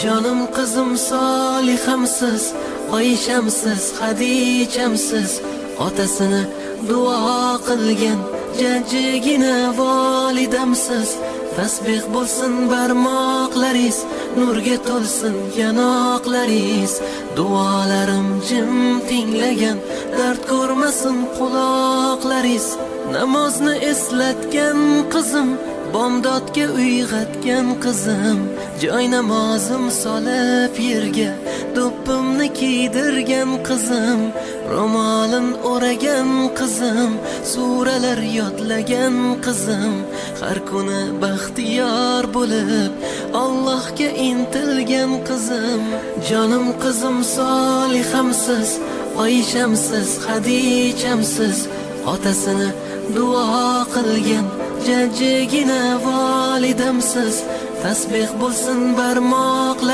Jonim qizim Solihamsiz, Oyshamsiz, Xadichamsiz, otasini duo qilgan jajjigina volidamsiz. Tasbih bo'lsin barmoqlaringiz, nurga to'lsin yanoqlaringiz. Duolarim jim tinglagan, dard ko'rmasin quloqlaringiz. Namozni eslatgan qizim, bomdodga uyg'atgan qizim, joy namozim solib yerga do'ppimni kiydirgan qizim, ro'molin o'ragan qizim, suralar yodlagan qizim, har kuni baxtiyor bo'lib Allohga intilgan qizim. Jonim qizim Solihamsiz, Oyshamsiz, Xadichamsiz, otasini duo qilgan jajjigina volidamsiz. Tasbih bo'lsin barmoqlar